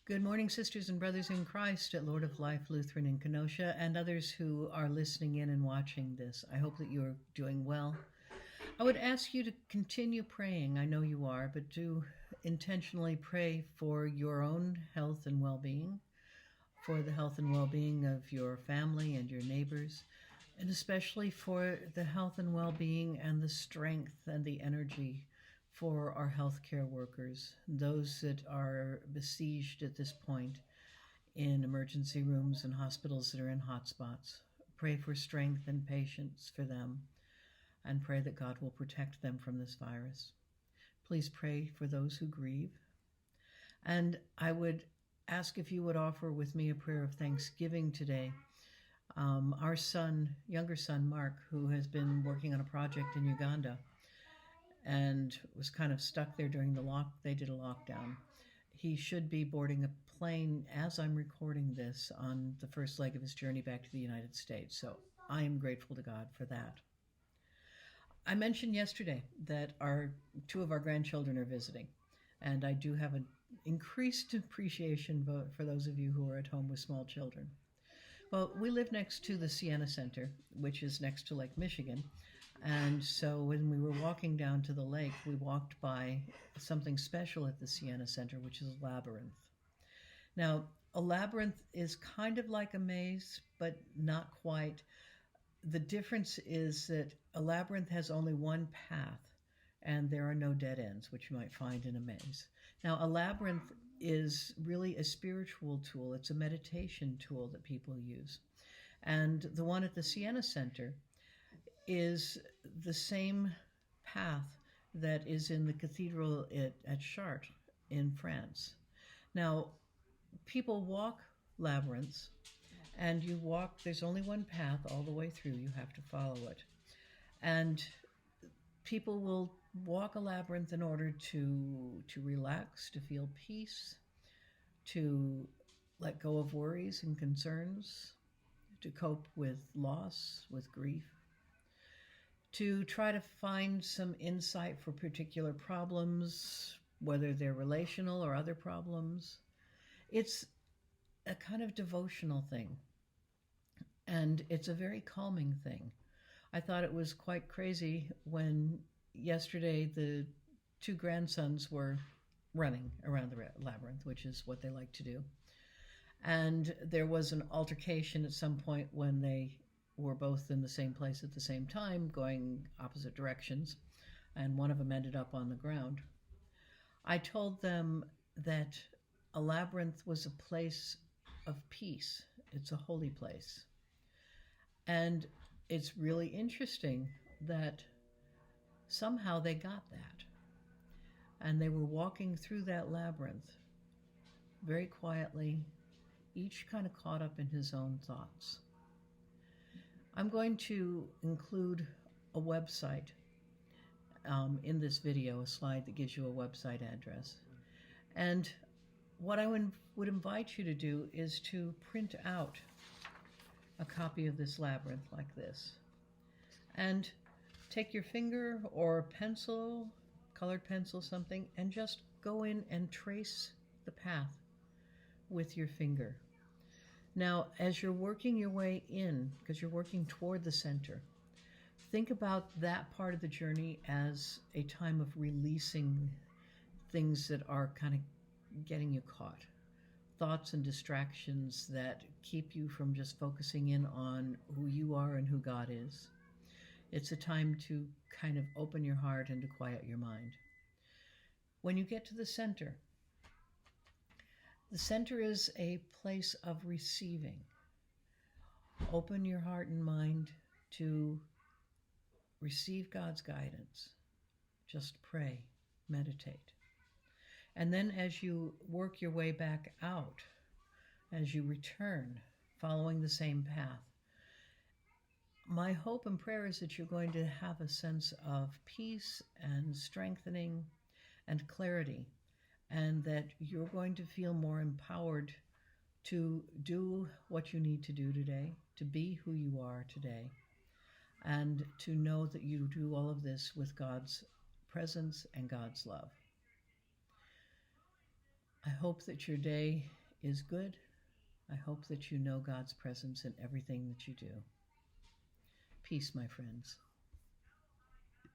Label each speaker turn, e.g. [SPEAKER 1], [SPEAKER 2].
[SPEAKER 1] Good morning, sisters and brothers in Christ at Lord of Life Lutheran in Kenosha and others who are listening in and watching this. I hope that you're doing well. I would ask you to continue praying. I know you are, but do intentionally pray for your own health and well-being, for the health and well-being of your family and your neighbors, and especially for the health and well-being and the strength and the energy for our healthcare workers, those that are besieged at this point in emergency rooms and hospitals that are in hotspots. Pray for strength and patience for them, and pray that God will protect them from this virus. Please pray for those who grieve. And I would ask if you would offer with me a prayer of thanksgiving today. Our younger son, Mark, who has been working on a project in Uganda and was kind of stuck there during they did a lockdown. He should be boarding a plane as I'm recording this on the first leg of his journey back to the United States. So I am grateful to God for that. I mentioned yesterday that two of our grandchildren are visiting, and I do have an increased appreciation for those of you who are at home with small children. Well, we live next to the Siena Center, which is next to Lake Michigan. And so when we were walking down to the lake, we walked by something special at the Siena Center, which is a labyrinth. Now, a labyrinth is kind of like a maze, but not quite. The difference is that a labyrinth has only one path, and there are no dead ends, which you might find in a maze. Now, a labyrinth is really a spiritual tool. It's a meditation tool that people use. And the one at the Siena Center is the same path that is in the cathedral at Chartres in France. Now, people walk labyrinths, and you walk, there's only one path all the way through, you have to follow it. And people will walk a labyrinth in order to relax, to feel peace, to let go of worries and concerns, to cope with loss, with grief, to try to find some insight for particular problems, whether they're relational or other problems. It's a kind of devotional thing, and it's a very calming thing. I thought it was quite crazy when yesterday the two grandsons were running around the labyrinth, which is what they like to do. And there was an altercation at some point when they were both in the same place at the same time, going opposite directions, and one of them ended up on the ground. I told them that a labyrinth was a place of peace. It's a holy place. And it's really interesting that somehow they got that. And they were walking through that labyrinth very quietly, each kind of caught up in his own thoughts. I'm going to include a website in this video, a slide that gives you a website address. And what I would invite you to do is to print out a copy of this labyrinth like this. And take your finger or a pencil, colored pencil, something, and just go in and trace the path with your finger. Now, as you're working your way in, because you're working toward the center, think about that part of the journey as a time of releasing things that are kind of getting you caught. Thoughts and distractions that keep you from just focusing in on who you are and who God is. It's a time to kind of open your heart and to quiet your mind. When you get to the center is a place of receiving. Open your heart and mind to receive God's guidance. Just pray, meditate. And then as you work your way back out, as you return, following the same path, my hope and prayer is that you're going to have a sense of peace and strengthening and clarity, and that you're going to feel more empowered to do what you need to do today, to be who you are today, and to know that you do all of this with God's presence and God's love. I hope hope that your day is good. I hope that you know God's presence in everything that you do. Peace, my friends.